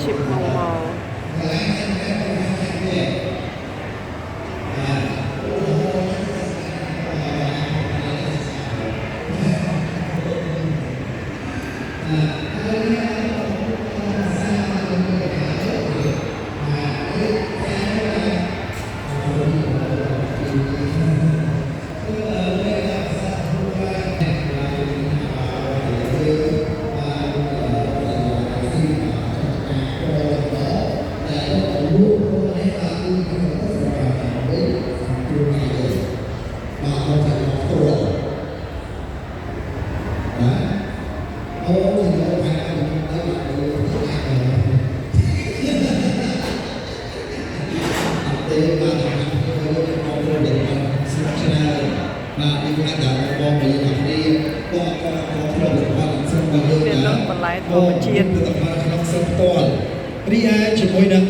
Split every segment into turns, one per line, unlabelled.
ชิปมองมองមានលោកបន្លែធម្មជាតិ
រីឯជាមួយនឹង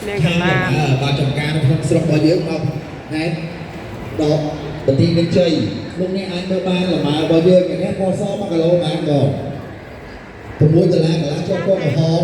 នាងកណា
បាទចំការក្នុងស្រុករបស់យើងមកណែដកបន្ទីនឹងជ័យលោកអ្នកអាចមើលបានលម៉ើរបស់យើងនេះពណ៌ស1គីឡូបានបង6ដុល្លារកន្លះជាប់ពណ៌ក្រហម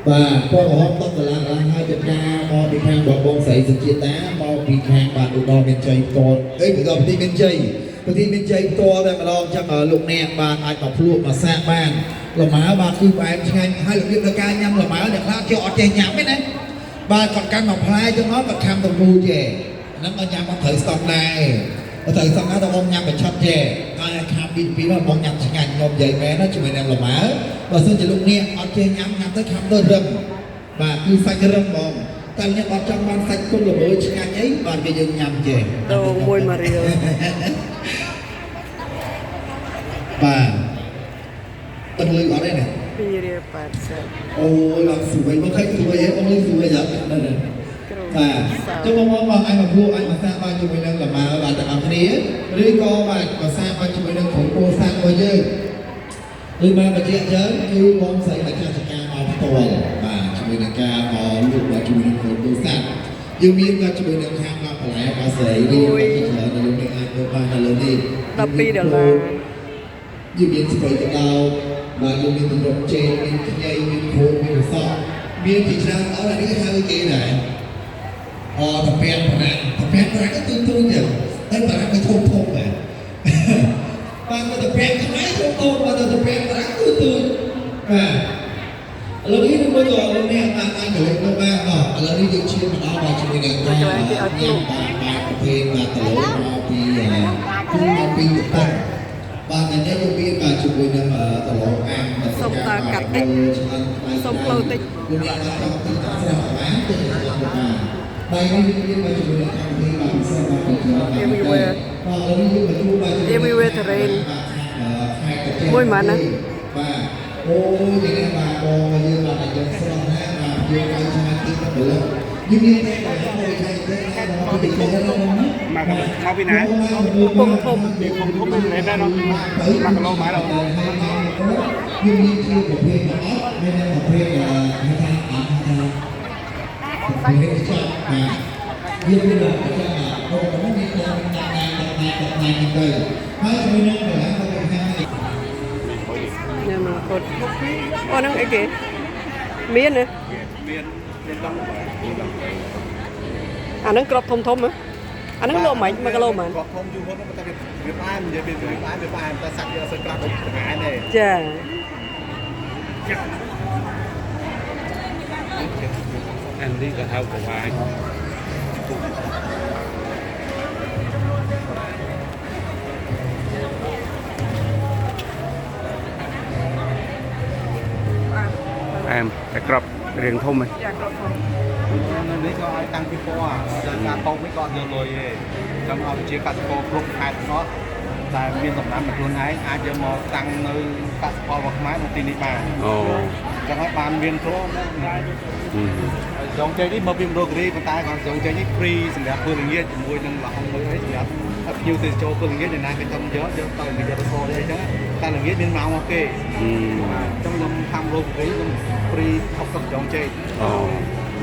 បាទពណ៌ក្រហម10ដុល្លារកន្លះហើយចំការមកពីខាងបងស្រីសុជាតិតាមកពីខាងបាទឧត្តមមានជ័យផ្ទាល់អីពីបន្ទីមានជ័យបន្ទីមានជ័យផ្ទាល់តែម្ដងចឹងលោកអ្នកបាទអាចមកភ្លក់មកសាកបានលម៉ើបាទគឺផ្អែមឆ្ងាញ់ហើយរបៀបនៃការញ៉ាំលម៉ើអ្នកខ្លះជាអត់ចេះញ៉ាំទេណាបាទគាត់កាន់មកផ្លែចឹងមកគាត់ខាំទៅមូចេះហ្នឹងមកញ៉ាំមកត្រូវស្តង់ដែរត្រូវស្តង់ដែរទៅបងញ៉ាំបិឆិតចេះហើយខាំពីមកបងញ៉ាំឆ្ងាញ់ខ្ញុំនិយាយមែនណាជាមួយនឹងលម៉ើបើសិនជាលោកអ្នកអត់ចេះញ៉ាំទៅខាំទៅរឹមបាទគឺសាច់រឹមហ្មងតែអ្នកអត់ចង់បានសាច់គុំល្មើឆ្ងាញ់អីបាទគេយើងញ៉ាំចេះ
ដូរមួយមករៀល
បាទទឹកលុយអត់ទេណា
2រៀល80
អូឡើងស្រួយមកឃើញស្រួយឯងបងលុយស្រួយយ៉ាងណាបាទចុះបងអាចមកភ្លក់អាចមកសាកបានជាមួយនឹងលម៉ើបាទទាំងអស់គ្នាឬក៏បាទមកសាកបានជាមួយនឹងក្រុមគ្រួសាររបស់យើងឬមកបញ្ជាក់ចឹងគឺបងស្រីមកចាស់ចការមកផ្ទាល់បាទជាមួយនឹងការមកលក់បាទជាមួយនឹងក្រុមគ្រួសារយើងមានក៏ជាមួយនឹងខាងមកបន្លែបាទស្រីរៀបជាច្រើននៅលើនេះអាចទៅបាននៅលើនេះ
$12
យើងមានស្ព្រៃទៅដល់បាទយើងមានទំរំជេរមានខ្ញីមានគ្រូមានរសក់មានទីច្រើនអស់នេះហៅគេដែរតាពាំងប្រាំងក៏ទូចឹងតែប្រាំងក៏ធំដែរបាទមកតាពាំងខ្មែរធំបាទតាពាំងប្រាំងទូបាទឥឡូវនេះនឹងមើលដល់លោកអ្នកតាមអាចកលេចទៅបានឥឡូវនេះយើងឈានមកដល់បាទជាមួយនឹងការញ៉ាំបាទប្រភេទបាទតឡូមកពីប៉ុនបាទតែនេះយើងមានបាទជាមួយនឹងតឡូអាំង
សុំតើកាត់តិចសុំផ្លូវតិច
លោកអ្នកអាចទៅទីតាំងស្រាប់បានទៅបានបាយនេះយើងមានជាមួយនឹងកម្មវិធីបាទពិសេសបាទ
everywhere everywhere terrain មួយម៉ានណា
បាទអូយនេះបាទបងយើងបាទយើងស្រស់ណាស់បាទយើងកាយឆ្ងាយទីទៅលើយើងមានតែបាទមួយថ្ងៃទេមកពីកូនហ្នឹង
មកពីណា
ពុំធំ
ពុំធំនេះដែរនោះ1គីឡូមកដល់
យើងមានជាប្រភេទអត់មានប្រភេទហៅថាអត់ថាប្រភេទចាស់បាទយើងមានតែចាស់បងប្អូនមានតែតាមទៅហើយជាមួយនឹងកន្លែងទៅខាងនេះ
ញ៉ាំមកគាត់អូហ្នឹងអីគេមានណា
មានដល់
អាហ្នឹងក្របធំហ៎អាហ្នឹងលោមិន1គីឡូមិន
ក្របធំយូរហត់តែវាផ្អែមនិយាយពីវាផ្អែមតែសាច់វាអត់ស្អាតដូចស្ងាត់ទេ
ចា
អានេះក៏ហៅប្រវាយអែមតែក្របរៀងធំហ៎
ចាក្របធំ
នេះក៏ឲ្យតាំងពីពណ៌ដល់ការតោកនេះក៏អត់យកលុយទេចង់ឲ្យជាកសិករគ្រប់ខេត្តនោះតែមានដំណាំខ្លួនឯងអាចយកមកតាំងនៅកសិផលរបស់ខ្មែរនៅទីនេះបាន
អូ
ចឹងហើយបានមានគ្រូចងជ័យនេះមកពីមណ្ឌលគិរីប៉ុន្តែគាត់ចងជ័យនេះហ្វ្រីសម្រាប់ពលរដ្ឋជាមួយនឹងលហុងមួយអីសម្រាប់ភ្ញៀវទេសចរពលរដ្ឋដែលណាគេចង់យកទៅវិទ្យាល័យអីចឹងតែល្ងាចមានម៉ោងមកគេចឹងខ្ញុំខាំមណ្ឌលគិរីខ្ញុំហ្វ្រី60ចងជ័យ
អូ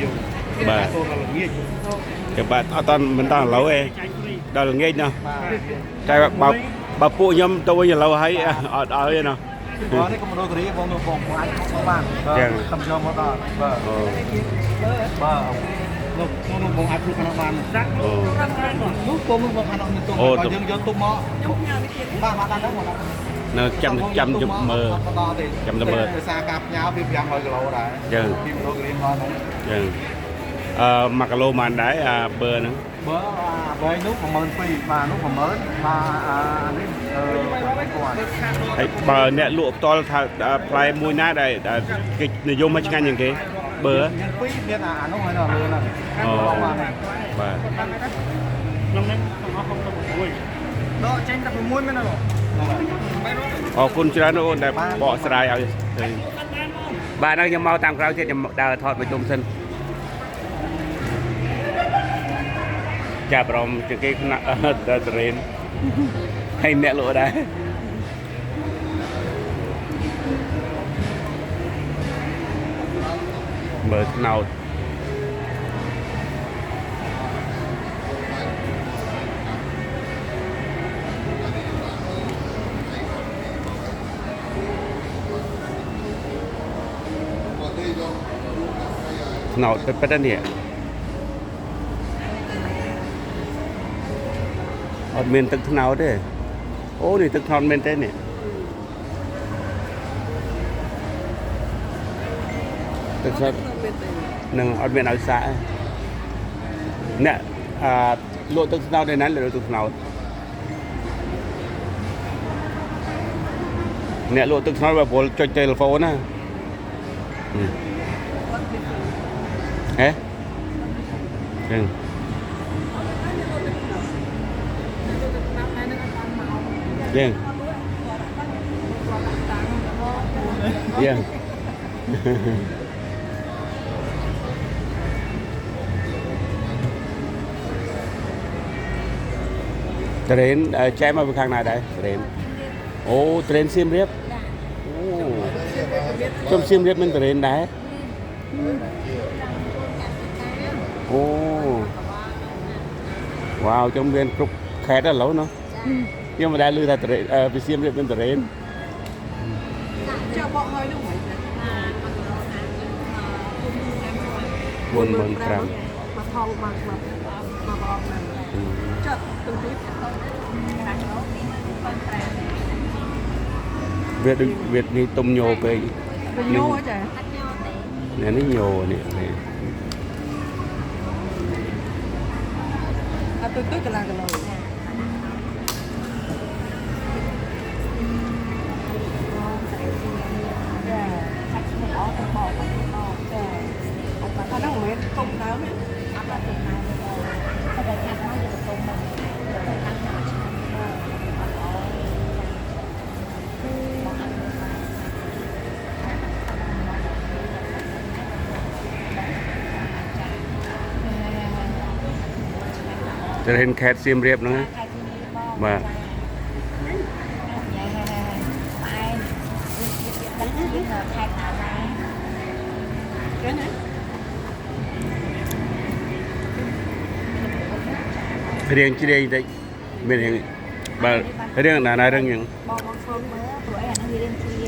យូរ
បាទ
ចូលដល់ល្ងាច
គេបាទអត់មិនដល់ឥឡូវទេដល់ល្ងាចណោះតែបើពួកខ្ញុំទៅវិញឥឡូវហើយអត់ឲ្យទេណោះ
ច Bờ này có một đôi gửi bông được bông anh không bạn. Cầm cho một đòn. Bờ. Bờ. Nó bông anh không bạn. Lúc tôm bông anh không tôm. Còn dương dương tôm mò. Ba đang đó một.
Nó chăm chụp mờ. Chăm tấm mờ.
Xa cặp nhau phim giang hơi lâu rồi.
Dân.
Phim đôi gửi ngon đấy.
Dân. Mặc lô màn đáy bờ nữa.
Bờ nước mà mơn phi mà nước mà mới mà
bờ nè lụa to là play mùi ná đây cái nội dung mà chẳng những cái bờ
phi biết là nó hay là luôn này.
Và
Đó tranh tập muối mới nào.
ขอบคุณច្រើនអូនដែលបកស្រាយឲ្យបាទហ្នឹងខ្ញុំមកតាមក្រោយទៀតខ្ញុំដើរថតប្រជុំសិនចាប់រំជាងគេខ្នាក់តរេនហើយអ្នកលក់ដែរមើលថ្នោតថ្នោតពិតៗនេះអត់មានទឹកថ្នោតទេអូនេះទឹកថ្នោតមែនទេនេះទឹកថ្នោតនឹងអត់មានឲ្យសាកអ្នកលក់ទឹកថ្នោតឯណាលក់ទឹកថ្នោតអ្នកលក់ទឹកថ្នោតបើពលចុចទូរស័ព្ទណាហេចឹងយើងយើងត្រេនចែកមកពីខាងណាដែរត្រេនអូត្រេនសៀមរាបអូខ្ញុំសៀមរាបមានត្រេនដែរអូវ៉ាវខ្ញុំមានគ្រប់ខេត្តឥឡូវណោះខ្ញុំមិនដែលឮថាត្រេនពីសៀមរាបមានត្រេន
ចាំបកហើយនោះហ្មង
45000
មកថងមកអបណាចុះទៅទី
វានេះទុំញោពេក
ញោចា
នេះនេះញោនេះ
អត់ទៅកន្លះគីឡូអានោះមិនទុំដើមទេអត់ទុំដើមទេតែខាត់មកយកទុំមក
จะเห็นแคทเซียมเรียบนะมาเรียงที่เรียงได้ไม่เรียงมาเรียงไหนเรียงยัง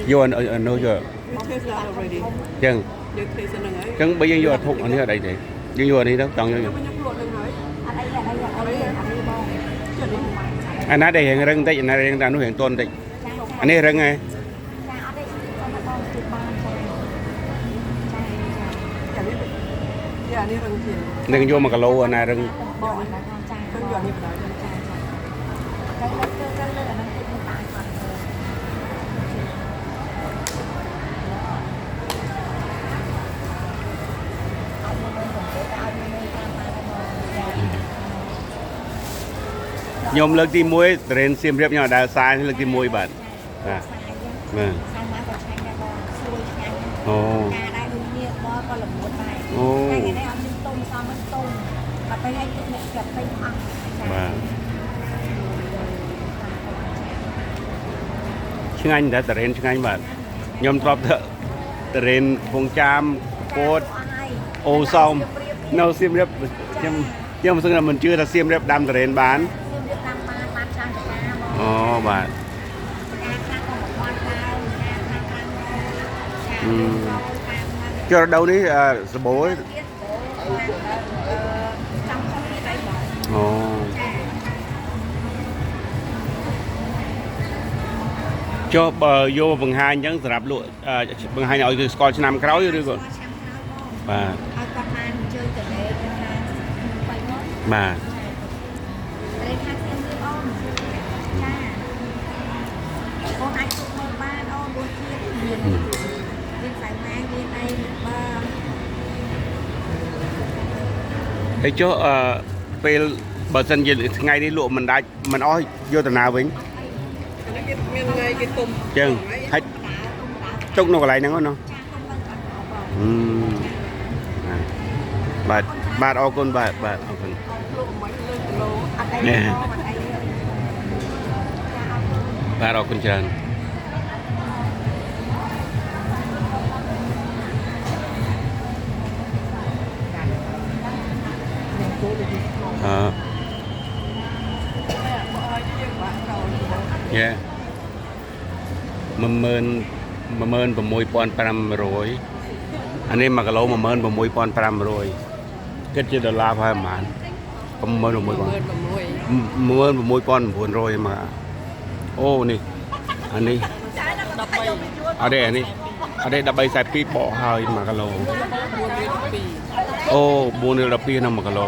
โยนโน้ตยังยังไปยังโยนทุกอันนี้อะไรเด็กยังโยนนี่ต้องต้องยังanh nói đây hiện rừng tây, anh nói hiện ta nuôi hiện tôn tây, anh này rừng này, rừng vô mà cả lô anh này rừng, nhôm lực tí muối, trên xiêm riệp nhỏ đã sai lực tí muối bạn, ồ, chương anh đã trên chương anh bạn, nhôm top thợ, trên vùng cham, cốt, ô xong, nấu xiêm riệp, nhưng mà mình chưa là xiêm riệp đam trên bán. Ồ bạn cho đâu ní sờ bố ấy. Ồ. Cho bờ vô vầng hai nhấn sập lụa vầng hai này rồi score năm cái rồi rồi bà bà thấy chỗ về bờ sân gì ngay đi lụa mình đã mình ói vô từ nào vĩnh chừng hết chút nó còn lại nữa không bà ô con bà ô con nè bà ô con trơn yeah 16500 อันนี้มากะโล16500คิดจะดอลลาร์ประมาณ16000มาโอ้นี่อันนี้อันนี้ดับใบใส่ปีปอหายมากะโลโอ้บูนดับปีนมากะโล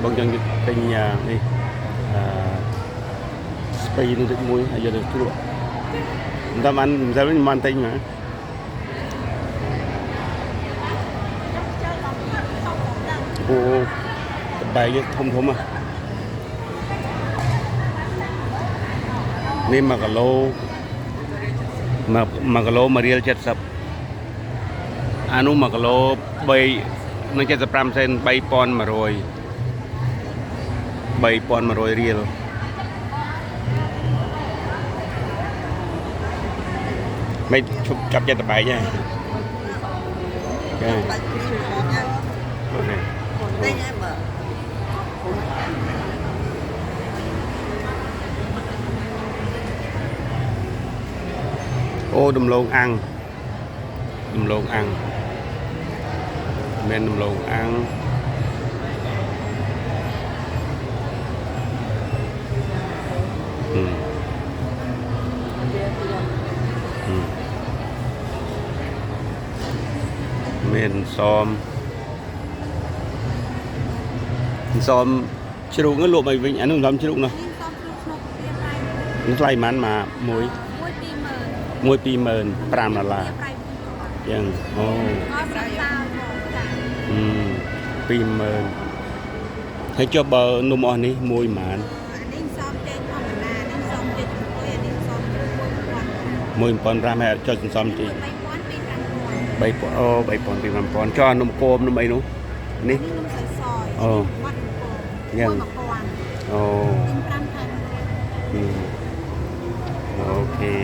บางอย่างเป็นนี่สเปนนึกมวยอาจจะได้ทุกแต่มันติงนะโอ้ใบเยอะทมอ่ะนี่มากะโลมาเรียล70อนุมากะโลใบ175เซนใบปอนมาโรย3,100 រៀលមិនឈប់ចាប់ចិត្តតបែកទេចាអូខេអូដំឡូងអាំងមិនដំឡូងអាំងមានសមជ្រូកនោះលក់ឲ្យវិញអានោះសំជ្រូកនោះនេះថ្លៃប៉ុន្មានមួយ$125,000ចឹងអូ20,000ហើយចុះបើនំអស់នេះមួយប៉ុន្មាន1,500ហើយចុះសន្សំជី3,000អូ3,000 5,000ចុះនំគោមនំអីនោះនេះអូយ៉ាងអូអូខេ